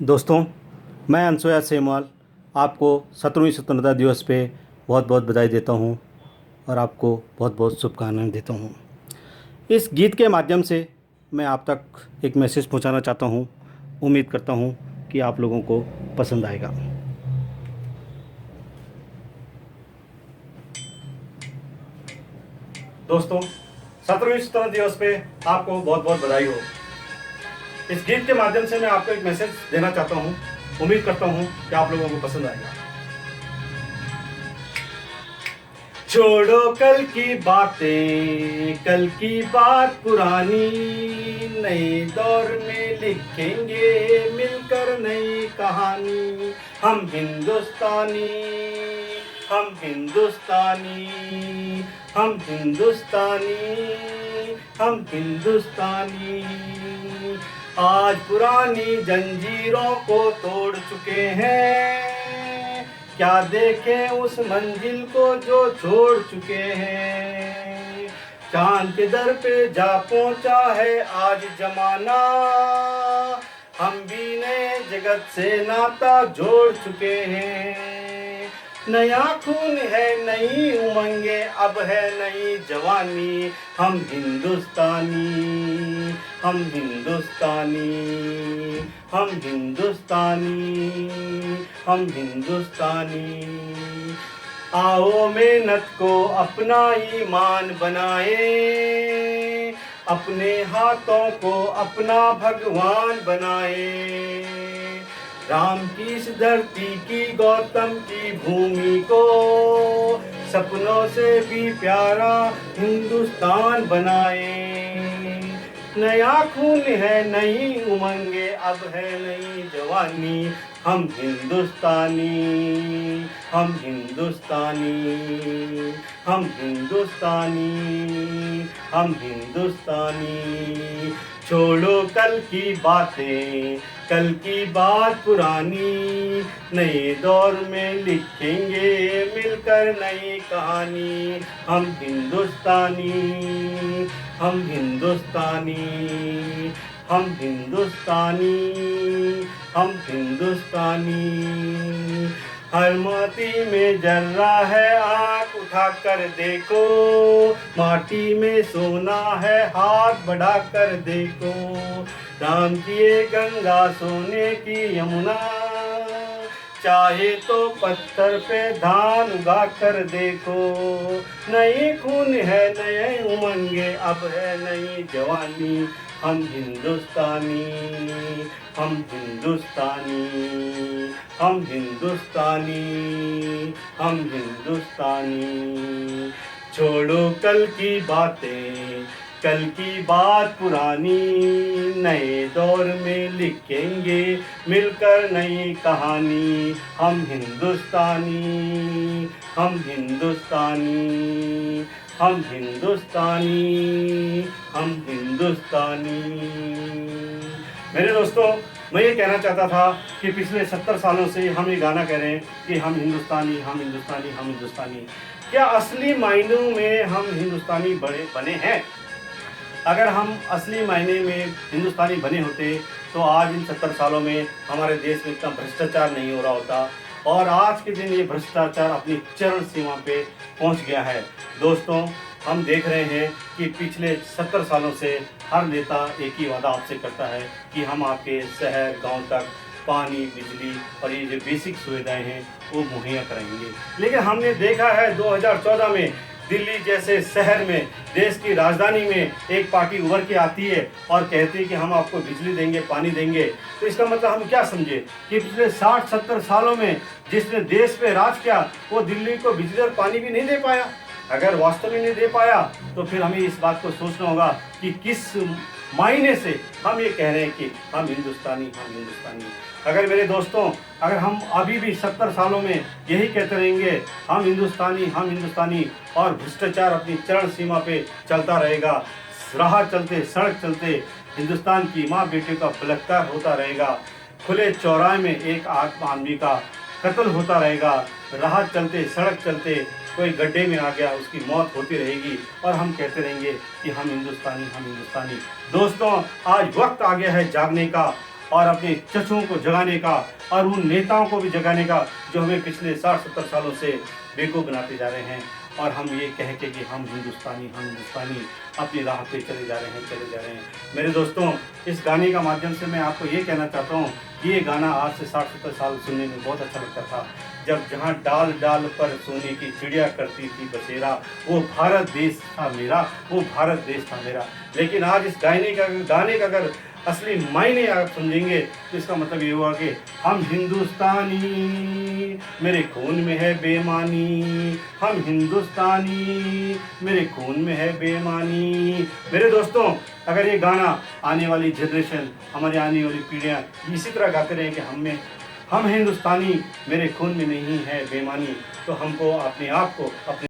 दोस्तों, मैं अनसुया सेमवाल आपको 17वीं स्वतंत्रता दिवस पे बहुत बहुत बधाई देता हूँ और आपको बहुत बहुत शुभकामनाएं देता हूँ। इस गीत के माध्यम से मैं आप तक एक मैसेज पहुँचाना चाहता हूँ। उम्मीद करता हूँ कि आप लोगों को पसंद आएगा। दोस्तों, 17वीं स्वतंत्रता दिवस पे आपको बहुत बहुत बधाई हो। इस गीत के माध्यम से मैं आपको एक मैसेज देना चाहता हूँ। उम्मीद करता हूँ कि आप लोगों को पसंद आएगा। छोड़ो कल की बातें, कल की बात पुरानी, नए दौर में लिखेंगे मिलकर नई कहानी। हम हिंदुस्तानी, हम हिंदुस्तानी, हम हिंदुस्तानी, हम हिंदुस्तानी। आज पुरानी जंजीरों को तोड़ चुके हैं, क्या देखें उस मंजिल को जो छोड़ चुके हैं। चांद के दर पे जा पहुंचा है आज जमाना, हम भी नए जगत से नाता जोड़ चुके हैं। नया खून है, नई उमंगे, अब है नई जवानी। हम हिंदुस्तानी, हम हिंदुस्तानी, हम हिंदुस्तानी, हम हिंदुस्तानी। आओ मेहनत को अपना ईमान बनाए, अपने हाथों को अपना भगवान बनाए। राम की इस धरती की, गौतम की भूमि को सपनों से भी प्यारा हिंदुस्तान बनाए। नया खून है, नई उमंगे, अब है नई जवानी। हम हिंदुस्तानी, हम हिंदुस्तानी, हम हिंदुस्तानी, हम हिंदुस्तानी। छोड़ो कल की बातें, कल की बात पुरानी, नए दौर में लिखेंगे मिलकर नई कहानी। हम हिंदुस्तानी, हम हिंदुस्तानी, हम हिंदुस्तानी, हम हिंदुस्तानी। हर मोती में जल रहा है, आँख उठाकर देखो, माटी में सोना है, हाथ बढ़ाकर देखो। राम की ये गंगा, सोने की यमुना, चाहे तो पत्थर पे धान उगा कर देखो। नई खून है, नए उमंगे, अब है नई जवानी। हम हिंदुस्तानी, हम हिंदुस्तानी, हम हिंदुस्तानी, हम हिंदुस्तानी। छोड़ो कल की बातें, कल की बात पुरानी, नए दौर में लिखेंगे मिलकर नई कहानी। हम हिंदुस्तानी, हम हिंदुस्तानी, हम हिंदुस्तानी, हम हिंदुस्तानी। मेरे दोस्तों, मैं ये कहना चाहता था कि पिछले 70 सालों से हम ये गाना कह रहे हैं कि हम हिंदुस्तानी, हम हिंदुस्तानी, हम हिंदुस्तानी। क्या असली मायनों में हम हिंदुस्तानी बने हैं? अगर हम असली मायने में हिंदुस्तानी बने होते तो आज इन 70 सालों में हमारे देश में इतना भ्रष्टाचार नहीं हो रहा होता, और आज के दिन ये भ्रष्टाचार अपनी चरम सीमा पे पहुंच गया है। दोस्तों, हम देख रहे हैं कि पिछले 70 सालों से हर नेता एक ही वादा आपसे करता है कि हम आपके शहर गांव तक पानी, बिजली और ये जो बेसिक सुविधाएं हैं वो मुहैया कराएंगे। लेकिन हमने देखा है 2014 में दिल्ली जैसे शहर में, देश की राजधानी में, एक पार्टी उभर के आती है और कहती है कि हम आपको बिजली देंगे, पानी देंगे। तो इसका मतलब हम क्या समझे कि पिछले 60-70 सालों में जिसने देश पे राज किया वो दिल्ली को बिजली और पानी भी नहीं दे पाया। अगर वास्तव में नहीं दे पाया तो फिर हमें इस बात को सोचना होगा कि किस मायने से हम ये कह रहे हैं कि हम हिंदुस्तानी, हम हिंदुस्तानी। अगर मेरे दोस्तों, अगर हम अभी भी 70 सालों में यही कहते रहेंगे हम हिंदुस्तानी, हम हिंदुस्तानी, और भ्रष्टाचार अपनी चरम सीमा पे चलता रहेगा, राह चलते, सड़क चलते हिंदुस्तान की माँ बेटियों का बलात्कार होता रहेगा, खुले चौराहे में एक आदमी का कत्ल होता रहेगा, राह चलते, सड़क चलते कोई गड्ढे में आ गया, उसकी मौत होती रहेगी, और हम कहते रहेंगे कि हम हिंदुस्तानी, हम हिंदुस्तानी। दोस्तों, आज वक्त आ गया है जागने का, और अपने चचों को जगाने का और उन नेताओं को भी जगाने का जो हमें पिछले 60-70 सालों से बेवकूफ़ बनाते जा रहे हैं। और हम ये कह के कि हम हिंदुस्तानी अपनी राह पे चले जा रहे हैं। मेरे दोस्तों, इस गाने का माध्यम से मैं आपको ये कहना चाहता हूँ कि ये गाना आज से 60-70 साल सुनने में बहुत अच्छा लगता था। जब जहाँ डाल डाल पर सोने की चिड़िया करती थी बसेरा, वो भारत देश था मेरा, वो भारत देश था मेरा। लेकिन आज इस गाने का अगर असली मायने आप समझेंगे तो इसका मतलब ये हुआ कि हम हिंदुस्तानी, मेरे खून में है बेईमानी, हम हिंदुस्तानी, मेरे खून में है बेईमानी। मेरे दोस्तों, अगर ये गाना आने वाली जनरेशन, हमारी आने वाली पीढ़ियाँ इसी तरह गाते रहें कि हम हिंदुस्तानी, मेरे खून में नहीं है बेईमानी, तो हमको अपने आप को अपने